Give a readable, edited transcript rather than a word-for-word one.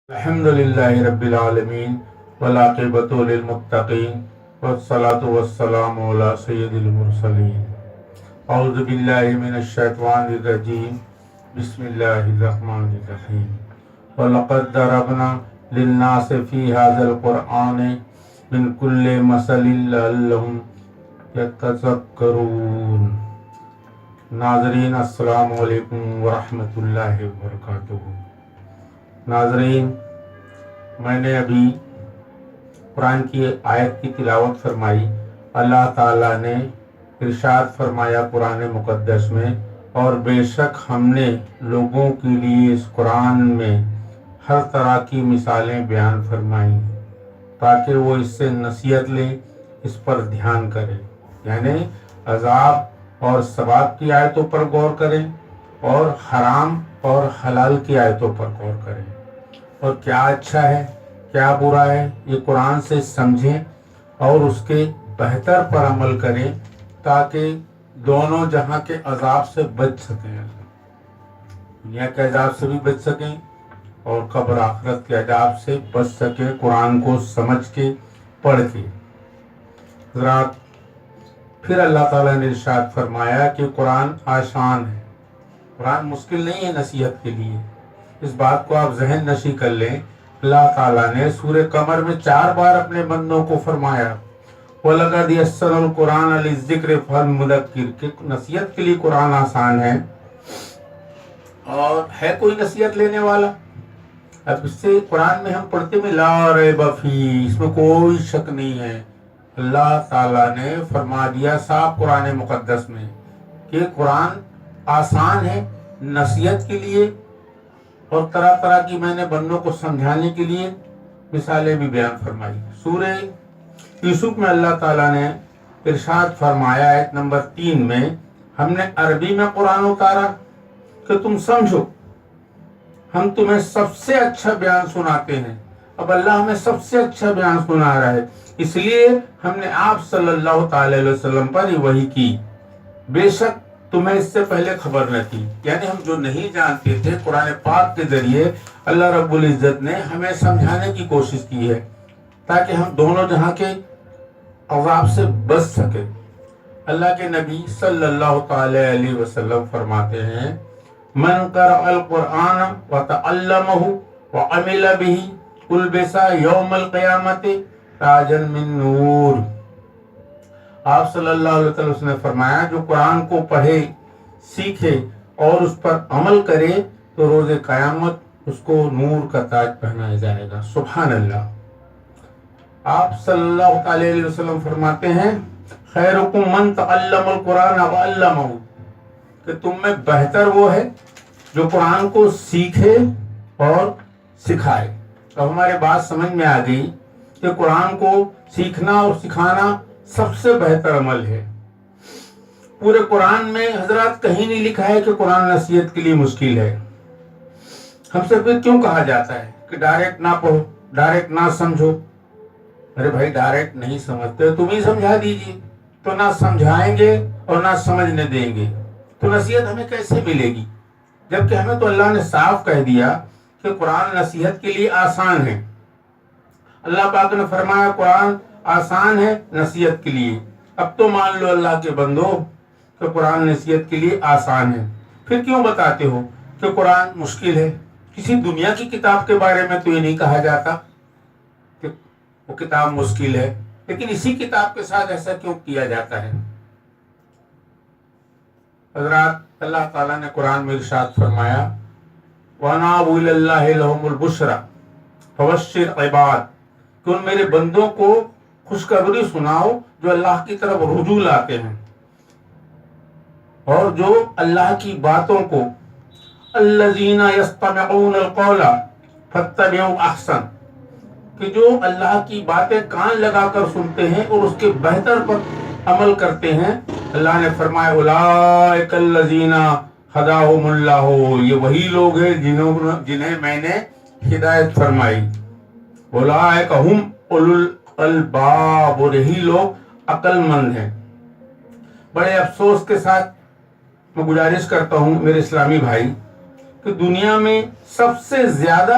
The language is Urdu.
الحمد لله رب العالمين والعاقبة للمتقين والصلاة والسلام على سيد المرسلين أعوذ بالله من الشيطان الرجيم بسم الله الرحمن الرحيم ولقد ضربنا للناس في هذا القرآن من كل مثل لعلهم يتذكرون. ناظرین السلام علیکم ورحمۃ اللہ وبرکاتہ. ناظرین، میں نے ابھی قرآن کی آیت کی تلاوت فرمائی. اللہ تعالیٰ نے ارشاد فرمایا قرآن مقدس میں، اور بے شک ہم نے لوگوں کے لیے اس قرآن میں ہر طرح کی مثالیں بیان فرمائیں تاکہ وہ اس سے نصیحت لیں، اس پر دھیان کریں، یعنی عذاب اور ثواب کی آیتوں پر غور کریں اور حرام اور حلال کی آیتوں پر غور کریں، اور کیا اچھا ہے کیا برا ہے یہ قرآن سے سمجھیں اور اس کے بہتر پر عمل کریں تاکہ دونوں جہاں کے عذاب سے بچ سکیں، دنیا کے عذاب سے بھی بچ سکیں اور قبر آخرت کے عذاب سے بچ سکیں، قرآن کو سمجھ کے پڑھ کے. حضرات، پھر اللہ تعالیٰ نے ارشاد فرمایا کہ قرآن آسان ہے، قرآن مشکل نہیں ہے نصیحت کے لیے. اس بات کو آپ ذہن نشی کر لیں. اللہ تعالیٰ نے سورہ قمر میں 4 بار اپنے بندوں کو فرمایا وَلَقَدْ يَسَّرْنَا الْقُرْآنَ لِلذِّكْرِ فَهَلْ مُدَّكِرٌ، کہ نصیحت کے لیے قرآن آسان ہے. اور ہے کوئی نصیحت لینے والا؟ اب اس سے قرآن میں ہم پڑھتے میں لا ریب فیہ، اس میں کوئی شک نہیں ہے. اللہ تعالیٰ نے فرما دیا صاحب قرآن مقدس میں کہ قرآن آسان ہے نصیحت کے لیے، اور طرح طرح کی میں نے بندوں کو سمجھانے کے لیے مثالیں بھی بیان فرمائی. سورہ یوسف میں اللہ تعالیٰ نے ارشاد فرمایا آیت نمبر 3 میں، ہم نے عربی میں قرآن اتارا کہ تم سمجھو، ہم تمہیں سب سے اچھا بیان سناتے ہیں. اب اللہ ہمیں سب سے اچھا بیان سنا رہا ہے، اس لیے ہم نے آپ صلی اللہ تعالی علیہ وسلم پر وحی کی. بے شک تمہیں اس سے پہلے خبر نہ تھی، یعنی ہم جو نہیں جانتے تھے قرآن پاک کے ذریعے اللہ رب العزت نے ہمیں سمجھانے کی کوشش کی ہے تاکہ ہم دونوں جہاں کے عذاب سے بچ سکے. اللہ کے نبی صلی اللہ تعالی علیہ وسلم فرماتے ہیں من قرأ القرآن وتعلمہ وعمل به البس یوم القیامت تاجا من نور. آپ صلی اللہ علیہ وسلم نے فرمایا جو قرآن کو پڑھے، سیکھے اور اس پر عمل کرے تو روز قیامت اس کو نور کا تاج پہنایا جائے گا. سبحان اللہ. آپ صلی اللہ علیہ وسلم فرماتے ہیں خیرکم من تعلم القرآن وعلمہ، کہ تم میں بہتر وہ ہے جو قرآن کو سیکھے اور سکھائے. اب ہمارے بات سمجھ میں آ گئی کہ قرآن کو سیکھنا اور سکھانا سب سے بہتر عمل ہے. پورے قرآن میں حضرات کہیں نہیں لکھا ہے کہ قرآن نصیحت کے لیے مشکل ہے. ہم سے پھر کیوں کہا جاتا ہے کہ ڈائریکٹ نہ پڑھو، ڈائریکٹ نہ سمجھو؟ ارے بھائی، ڈائریکٹ نہیں سمجھتے تم ہی سمجھا دیجیے. تو نہ سمجھائیں گے اور نہ سمجھنے دیں گے تو نصیحت ہمیں کیسے ملے گی؟ جبکہ ہمیں تو اللہ نے صاف کہہ دیا کہ قرآن نصیحت کے لیے آسان ہے. اللہ پاک نے فرمایا قرآن آسان ہے نصیحت کے لیے. اب تو مان لو اللہ کے بندو کہ قرآن نصیحت کے لیے آسان ہے، پھر کیوں بتاتے ہو کہ قرآن مشکل ہے؟ کسی دنیا کی کتاب کے بارے میں تو یہ نہیں کہا جاتا کہ وہ کتاب مشکل ہے، لیکن اسی کتاب کے ساتھ ایسا کیوں کیا جاتا ہے؟ حضرات، اللہ تعالیٰ نے قرآن میں ارشاد فرمایا وَأَنَابُوا إِلَى اللَّهِ لَهُمُ الْبُشْرَى فَبَشِّرْ عِبَادِ، کہ ان میرے بندوں کو خوشخبری سناؤ جو اللہ کی طرف رجوع لاتے ہیں اور جو اللہ کی باتوں کو الذین یستمعون القول فاتبعوا احسن، کہ جو اللہ کی باتیں کان لگا کر سنتے ہیں اور اس کے بہتر پر عمل کرتے ہیں. اللہ نے فرمایا اولئک الذین ہداہم اللہ، یہ وہی لوگ ہیں جنہیں میں نے ہدایت فرمائی. اولئک ہم اولو الالباب، اور یہی لوگ عقل مند ہیں. بڑے افسوس کے ساتھ میں گزارش کرتا ہوں میرے اسلامی بھائی کہ دنیا میں سب سے زیادہ